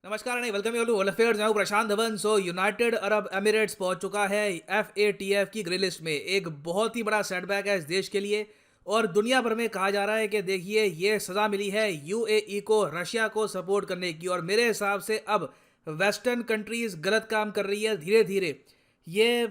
नमस्कार नहीं welcome you to world affairs. मैं हूं Prashant Dhawan. United Arab Emirates पहुंच चुका है एफएटीएफ की ग्रे लिस्ट में। एक बहुत ही बड़ा सेटबैक है इस देश के लिए और दुनिया भर में कहा जा रहा है कि देखिए ये सज़ा मिली है यूएई को रशिया को सपोर्ट करने की। और मेरे हिसाब से अब वेस्टर्न कंट्रीज गलत काम कर रही है धीरे धीरे। ये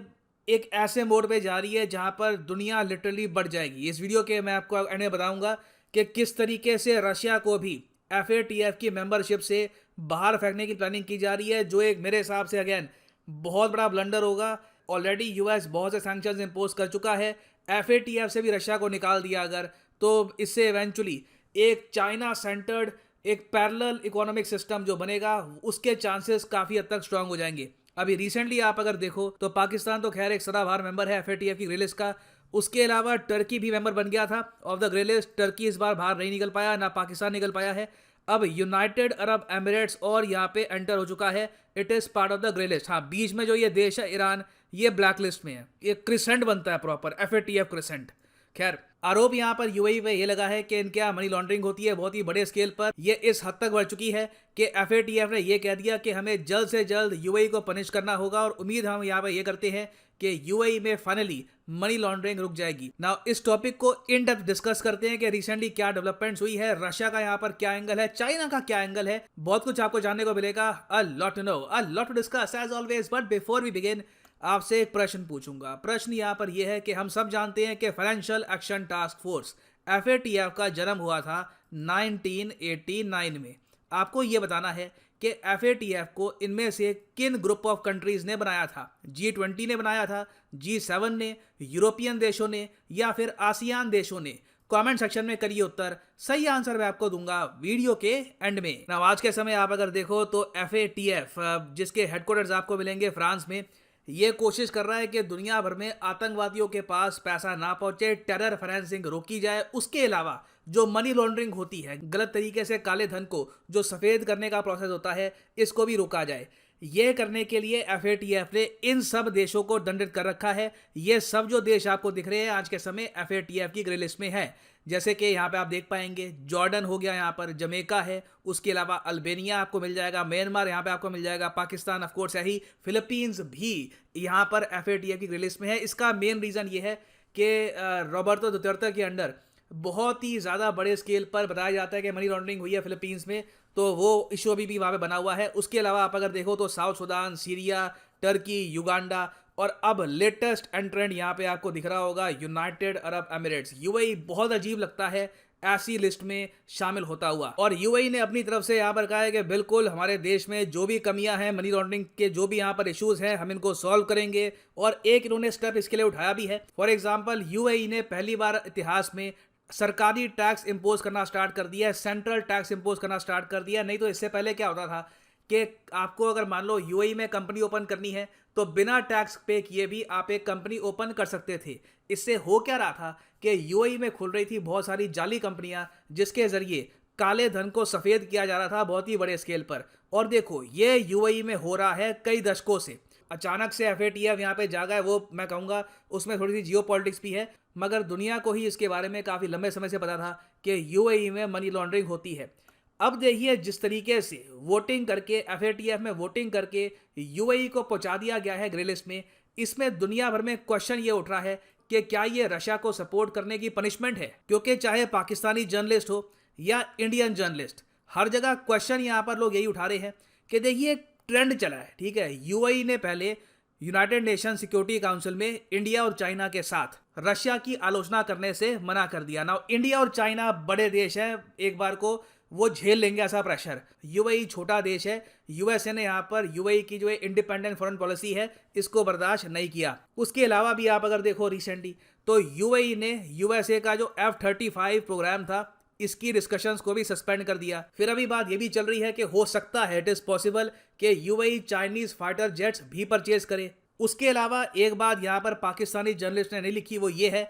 एक ऐसे मोड पे जा रही है जहां पर दुनिया लिटरली बढ़ जाएगी। इस वीडियो के मैं आपको एंड में बताऊंगा कि किस तरीके से रशिया को भी एफएटीएफ की मेंबरशिप से बाहर फेंकने की प्लानिंग की जा रही है, जो एक मेरे हिसाब से अगेन बहुत बड़ा ब्लंडर होगा। ऑलरेडी यूएस बहुत से सैंक्शंस इंपोज कर चुका है। एफएटीएफ से भी रशिया को निकाल दिया अगर, तो इससे इवेंचुअली एक चाइना सेंटर्ड एक पैरेलल इकोनॉमिक सिस्टम जो बनेगा उसके चांसेस काफ़ी हद तक स्ट्रांग हो जाएंगे। अभी रिसेंटली आप अगर देखो तो पाकिस्तान तो खैर एक सदाबहार मेंबर है एफएटीएफ की ग्रे लिस्ट का। उसके अलावा टर्की भी मेंबर बन गया था of the grey list. Turkey इस बार बाहर नहीं निकल पाया, ना पाकिस्तान निकल पाया है। अब यूनाइटेड अरब एमिरेट्स और यहाँ पे एंटर हो चुका है। It is part of the grey list. हाँ, बीच में जो ये देश है ईरान, ये ब्लैक लिस्ट में है। ये क्रिसेंट बनता है प्रॉपर एफएटीएफ क्रिसेंट। खैर, आरोप यहाँ पर यूएई पे ये लगा है कि इनके यहाँ मनी लॉन्ड्रिंग होती है बहुत ही बड़े स्केल पर। ये इस हद तक बढ़ चुकी है कि एफएटीएफ ने ये कह दिया कि हमें जल्द से जल्द यूएई को पनिश करना होगा। और उम्मीद हम यहाँ पे ये करते हैं कि यूएई में फाइनली मनी लॉन्ड्रिंग रुक जाएगी। नाउ इस टॉपिक को इन डेप्थ डिस्कस करते हैं कि रिसेंटली क्या डेवलपमेंट्स हुई है, रशिया का यहाँ पर क्या एंगल है, चाइना का क्या एंगल है। बहुत कुछ आपको जानने को मिलेगा। A lot to know, a lot to discuss as always. But before we begin, आपसे एक प्रश्न पूछूंगा। प्रश्न यहाँ पर यह है कि हम सब जानते हैं कि financial action task force FATF का जन्म हुआ था 1989 में। आपको यह बताना है कि एफएटीएफ को इनमें से किन ग्रुप ऑफ कंट्रीज ने बनाया था। G20 ने बनाया था, G7 ने, यूरोपियन देशों ने, या फिर आसियान देशों ने। कमेंट सेक्शन में करिए उत्तर। सही आंसर मैं आपको दूंगा वीडियो के एंड में। ना आज के समय आप अगर देखो तो एफएटीएफ जिसके हेडक्वार्टर्स आपको मिलेंगे फ्रांस में, ये कोशिश कर रहा है कि दुनिया भर में आतंकवादियों के पास पैसा ना पहुंचे, टेरर फाइनेंसिंग रोकी जाए। उसके अलावा जो मनी लॉन्ड्रिंग होती है, गलत तरीके से काले धन को जो सफ़ेद करने का प्रोसेस होता है, इसको भी रोका जाए। ये करने के लिए एफएटीएफ ने इन सब देशों को दंडित कर रखा है। ये सब जो देश आपको दिख रहे हैं आज के समय एफएटीएफ की ग्रे लिस्ट में है। जैसे कि यहाँ पे आप देख पाएंगे जॉर्डन हो गया, यहाँ पर जमेका है, उसके अलावा अल्बेनिया आपको मिल जाएगा, म्यांमार यहाँ पे आपको मिल जाएगा, पाकिस्तान ऑफ कोर्स है ही, फिलीपींस भी यहाँ पर एफएटीएफ की ग्रे लिस्ट में है। इसका मेन रीज़न ये है कि रॉबर्टो दुतर्ते के अंडर बहुत ही ज़्यादा बड़े स्केल पर बताया जाता है कि मनी लॉन्ड्रिंग हुई है फिलीपींस में, तो वो इशू अभी भी वहाँ पे बना हुआ है। उसके अलावा आप अगर देखो तो south Sudan, Syria, Turkey, Uganda और अब लेटेस्ट एंट्रेंट यहाँ पे आपको दिख रहा होगा यूनाइटेड अरब एमिरेट्स। यूएई बहुत अजीब लगता है ऐसी लिस्ट में शामिल होता हुआ। और यूएई ने अपनी तरफ से यहाँ पर कहा है कि बिल्कुल हमारे देश में जो भी कमियां हैं, मनी लॉन्ड्रिंग के जो भी यहाँ पर इश्यूज हैं, हम इनको सॉल्व करेंगे। और एक इन्होंने स्टेप इसके लिए उठाया भी है। फॉर एग्जाम्पल, यूएई ने पहली बार इतिहास में सरकारी टैक्स इंपोज करना स्टार्ट कर दिया है, सेंट्रल टैक्स इंपोज करना स्टार्ट कर दिया। नहीं तो इससे पहले क्या होता था कि आपको अगर मान लो यूएई में कंपनी ओपन करनी है तो बिना टैक्स पे किए भी आप एक कंपनी ओपन कर सकते थे। इससे हो क्या रहा था कि यूएई में खुल रही थी बहुत सारी जाली कंपनियां, जिसके जरिए काले धन को सफ़ेद किया जा रहा था बहुत ही बड़े स्केल पर। और देखो ये यूएई में हो रहा है कई दशकों से। अचानक से एफएटीएफ यहाँ पे जागा है, वो मैं कहूँगा उसमें थोड़ी सी जियो पॉलिटिक्स भी है, मगर दुनिया को ही इसके बारे में काफ़ी लंबे समय से पता था कि यूएई में मनी लॉन्ड्रिंग होती है। अब देखिए जिस तरीके से वोटिंग करके एफएटीएफ में वोटिंग करके यूएई को पहुंचा दिया गया है ग्रे लिस्ट में, इसमें दुनिया भर में क्वेश्चन ये उठ रहा है कि क्या ये रशिया को सपोर्ट करने की पनिशमेंट है। क्योंकि चाहे पाकिस्तानी जर्नलिस्ट हो या इंडियन जर्नलिस्ट, हर जगह क्वेश्चन यहाँ पर लोग यही उठा रहे हैं कि देखिए ट्रेंड चला है, ठीक है। यूएई ने पहले यूनाइटेड नेशन सिक्योरिटी काउंसिल में इंडिया और चाइना के साथ रशिया की आलोचना करने से मना कर दिया। ना इंडिया और चाइना बड़े देश हैं, एक बार को वो झेल लेंगे ऐसा प्रेशर। यूएई छोटा देश है। यूएसए ने यहाँ पर यूएई की जो इंडिपेंडेंट फॉरेन पॉलिसी है इसको बर्दाश्त नहीं किया। उसके अलावा भी आप अगर देखो रिसेंटली तो यूएई ने यूएसए का जो F-35 प्रोग्राम था इसकी डिस्कशंस को भी सस्पेंड कर दिया। फिर अभी बात ये भी चल रही है कि हो सकता है, इट इज पॉसिबल, कि यूएई चाइनीज फाइटर जेट्स भी परचेज करे। उसके अलावा एक बात यहाँ पर पाकिस्तानी जर्नलिस्ट ने नहीं लिखी, वो ये है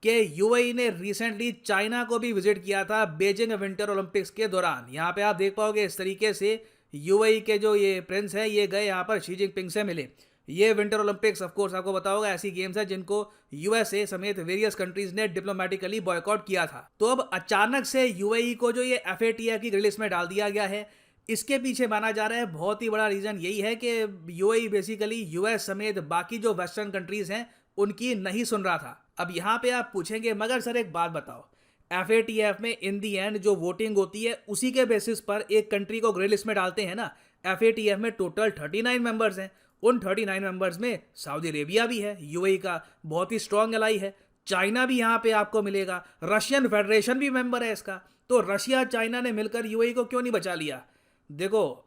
कि यूएई ने रिसेंटली चाइना को भी विजिट किया था बीजिंग विंटर ओलंपिक्स के दौरान। यहाँ पे आप देख पाओगे इस तरीके से यूएई के जो ये प्रिंस है ये गए यहाँ पर शी जिनपिंग से मिले। ये विंटर ओलंपिक्स ऑफ कोर्स आपको पता होगा ऐसी गेम्स है जिनको यूएसए समेत वेरियस कंट्रीज ने डिप्लोमेटिकली बॉयकॉट किया था। तो अब अचानक से यूएई को जो ये एफएटीएफ की लिस्ट में डाल दिया गया है, इसके पीछे माना जा रहा है बहुत ही बड़ा रीज़न यही है कि यूएई बेसिकली यूएस समेत बाकी जो वेस्टर्न कंट्रीज़ हैं उनकी नहीं सुन रहा था। अब यहाँ पे आप पूछेंगे मगर सर एक बात बताओ, एफएटीएफ में इन दी एंड जो वोटिंग होती है उसी के बेसिस पर एक कंट्री को ग्रे लिस्ट में डालते हैं ना। एफएटीएफ में टोटल 39 मेंबर्स हैं, उन 39 मेंबर्स में सऊदी अरेबिया भी है, यूएई का बहुत ही स्ट्रॉन्ग एलाई है, चाइना भी यहाँ पे आपको मिलेगा, रशियन फेडरेशन भी मेंबर है इसका। तो रशिया चाइना ने मिलकर यूएई को क्यों नहीं बचा लिया? देखो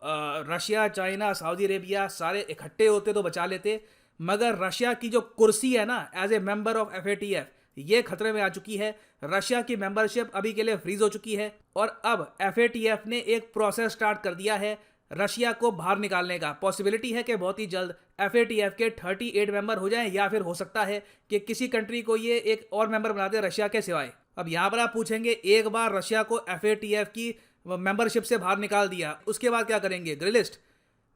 रशिया चाइना सऊदी अरेबिया सारे इकट्ठे होते तो बचा लेते, मगर रशिया की जो कुर्सी है ना as a member of FATF ये खतरे में आ चुकी है। रशिया की मेंबरशिप अभी के लिए फ्रीज हो चुकी है और अब एफएटीएफ ने एक प्रोसेस स्टार्ट कर दिया है रशिया को बाहर निकालने का। पॉसिबिलिटी है कि बहुत ही जल्द एफएटीएफ के 38 मेंबर हो जाएं या फिर हो सकता है कि किसी कंट्री को ये एक और मेंबर बना दे रशिया के सिवाय। अब यहाँ पर आप पूछेंगे एक बार रशिया को एफएटीएफ की मेंबरशिप से बाहर निकाल दिया उसके बाद क्या करेंगे? ग्रे लिस्ट,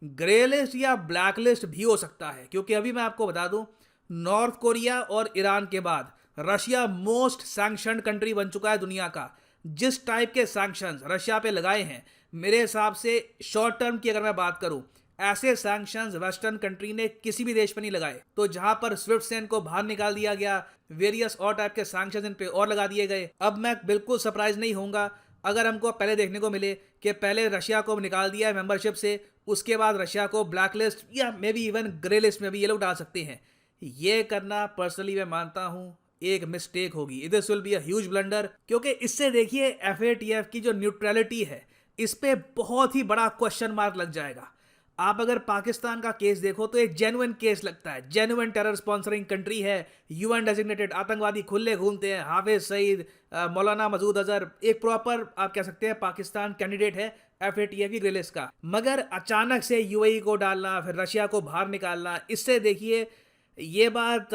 ग्रे लिस्ट या ब्लैक लिस्ट भी हो सकता है, क्योंकि अभी मैं आपको बता दूं नॉर्थ कोरिया और ईरान के बाद रशिया मोस्ट सैंक्शनड कंट्री बन चुका है दुनिया का। जिस टाइप के सैंक्शंस रशिया पे लगाए हैं मेरे हिसाब से शॉर्ट टर्म की अगर मैं बात करूं ऐसे सैंक्शंस वेस्टर्न कंट्री ने किसी भी देश पर नहीं लगाए। तो जहां पर स्विफ्ट सेन को बाहर निकाल दिया गया, वेरियस और टाइप के सैंक्शंस इन पे और लगा दिए गए। अब मैं बिल्कुल सरप्राइज नहीं होऊंगा अगर हमको पहले देखने को मिले कि पहले रशिया को निकाल दिया है मेंबरशिप से, उसके बाद रशिया को ब्लैक लिस्ट या may be even grey list में भी ये लोग डाल सकते हैं। ये करना पर्सनली मैं मानता हूं एक मिस्टेक होगी। This will be a huge blunder, क्योंकि इससे देखिए एफएटीएफ की जो न्यूट्रलिटी है इस पे बहुत ही बड़ा क्वेश्चन मार्क लग जाएगा। आप अगर पाकिस्तान का केस देखो तो एक जेन्युइन केस लगता है, जेन्युइन टेरर स्पॉन्सरिंग कंट्री है, यूएन डेजिग्नेटेड आतंकवादी खुले घूमते हैं, हाफिज सईद, मौलाना मसूद अजहर, एक प्रॉपर आप कह सकते हैं पाकिस्तान कैंडिडेट है एफएटीएफ की ग्रे लिस्ट का। मगर अचानक से यूएई को डालना फिर रशिया को बाहर निकालना, इससे देखिए ये बात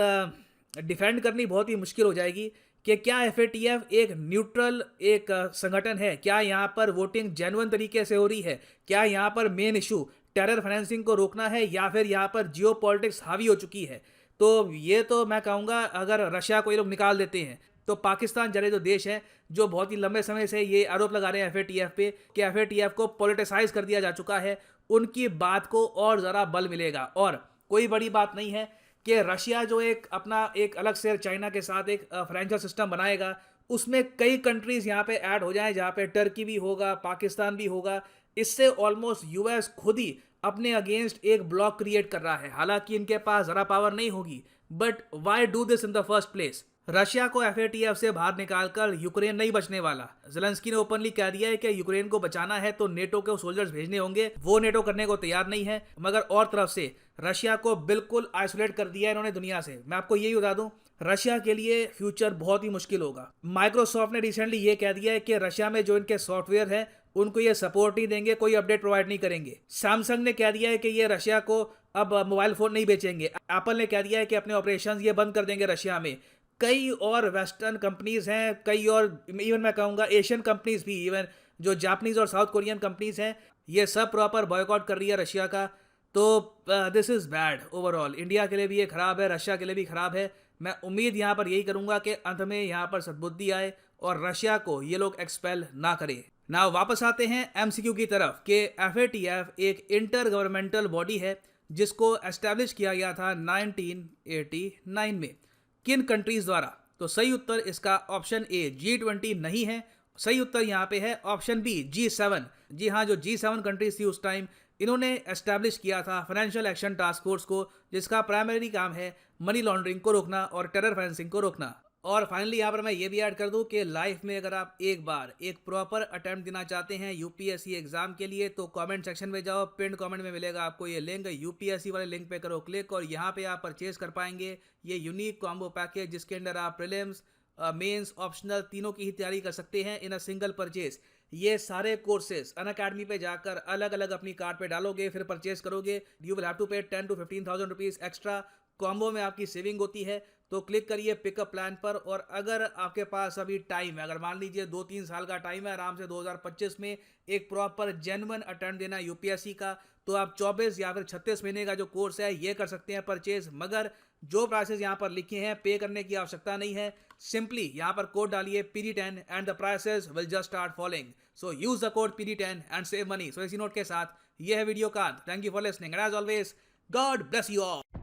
डिफेंड करनी बहुत ही मुश्किल हो जाएगी कि क्या एफएटीएफ एक न्यूट्रल एक संगठन है, क्या यहाँ पर वोटिंग जेन्युइन तरीके से हो रही है, क्या यहाँ पर मेन इशू टेरर फाइनेंसिंग को रोकना है या फिर यहाँ पर जियो पॉलिटिक्स हावी हो चुकी है। तो ये तो मैं कहूँगा अगर रशिया को ये लोग निकाल देते हैं तो पाकिस्तान जैसे जो देश है जो बहुत ही लंबे समय से ये आरोप लगा रहे हैं एफएटीएफ पे कि एफएटीएफ को पॉलिटिसाइज कर दिया जा चुका है, उनकी बात को और ज़रा बल मिलेगा। और कोई बड़ी बात नहीं है कि रशिया जो एक अपना एक अलग से चाइना के साथ एक फाइनेंशियल सिस्टम बनाएगा, उसमें कई कंट्रीज यहाँ पे ऐड हो जाएं, जहाँ पे टर्की भी होगा, पाकिस्तान भी होगा। इससे ऑलमोस्ट यूएस खुद ही अपने अगेंस्ट एक ब्लॉक क्रिएट कर रहा है। हालांकि इनके पास ज़रा पावर नहीं होगी, but why do this in the first place? Russia को एफएटीएफ से बाहर निकालकर यूक्रेन नहीं बचने वाला। ज़ेलेंस्की ने ओपनली कह दिया है कि यूक्रेन को बचाना है तो नेटो के सोल्जर्स भेजने होंगे, वो नेटो करने को तैयार नहीं है। मगर और तरफ से रशिया को बिल्कुल आइसोलेट कर दिया है इन्होंने दुनिया से। मैं आपको यही बता दूं रशिया के लिए फ्यूचर बहुत ही मुश्किल होगा। माइक्रोसॉफ्ट ने रिसेंटली ये कह दिया है कि रशिया में जो इनके सॉफ्टवेयर है उनको ये सपोर्ट नहीं देंगे, कोई अपडेट प्रोवाइड नहीं करेंगे। सैमसंग ने कह दिया है कि ये रशिया को अब मोबाइल फोन नहीं बेचेंगे। एप्पल ने कह दिया है कि अपने ऑपरेशंस ये बंद कर देंगे रशिया में। कई और वेस्टर्न कंपनीज हैं, कई और इवन मैं कहूँगा एशियन कंपनीज भी, इवन जो जापानीज और साउथ कोरियन कंपनीज हैं, ये सब प्रॉपर बॉयकॉट कर रही है रशिया का। तो this is bad overall. India के लिए भी ये ख़राब है, रशिया के लिए भी ख़राब है। मैं उम्मीद यहाँ पर यही करूँगा कि अंत में यहाँ पर सद्बुद्धि आए और रशिया को ये लोग एक्सपेल ना करें। ना वापस आते हैं एमसीक्यू की तरफ कि एफएटीएफ एक इंटर गवर्नमेंटल बॉडी है जिसको एस्टेब्लिश किया गया था 1989 में। किन कंट्रीज द्वारा? तो सही उत्तर इसका ऑप्शन ए G20 नहीं है, सही उत्तर यहाँ पे है ऑप्शन बी G7। जी हाँ, जो G7 कंट्रीज थी उस टाइम इन्होंने एस्टैब्लिश किया था फाइनेंशियल एक्शन टास्क फोर्स को, जिसका प्राइमरी काम है मनी लॉन्ड्रिंग को रोकना और टेरर फाइनेंसिंग को रोकना। और फाइनली यहाँ पर मैं ये भी ऐड कर दूँ कि लाइफ में अगर आप एक बार एक प्रॉपर अटेम्प्ट देना चाहते हैं यूपीएससी एग्जाम के लिए तो कमेंट सेक्शन में जाओ, पिन कमेंट में मिलेगा आपको ये लिंक, यूपीएससी वाले लिंक पे करो क्लिक और यहाँ पे आप परचेज कर पाएंगे ये यूनिक कॉम्बो पैकेज, जिसके अंदर आप प्रीलिम्स मेंस ऑप्शनल तीनों की ही तैयारी कर सकते हैं इन अ सिंगल परचेज। ये सारे कोर्सेज अनअकैडमी पे जाकर अलग अलग अपनी कार्ड पे डालोगे, फिर परचेज करोगे, यू विल हैव टू पे 10 to 15,000 रुपीज़ एक्स्ट्रा। कॉम्बो में आपकी सेविंग होती है। तो क्लिक करिए पिकअप प्लान पर। और अगर आपके पास अभी टाइम है, अगर मान लीजिए 2-3 साल का टाइम है आराम से 2025 में एक प्रॉपर जेन्युइन अटेम्प्ट देना यूपीएससी का, तो आप 24 या फिर 36 महीने का जो कोर्स है ये कर सकते हैं परचेज। मगर जो प्राइसेस यहाँ पर लिखे हैं पे करने की आवश्यकता नहीं है, सिंपली यहाँ पर कोड डालिए PD10 and the prices will just start following. So use the code PD10 and save money. So इसी नोट के साथ ये है वीडियो का। Thank you for listening and as always God bless you all.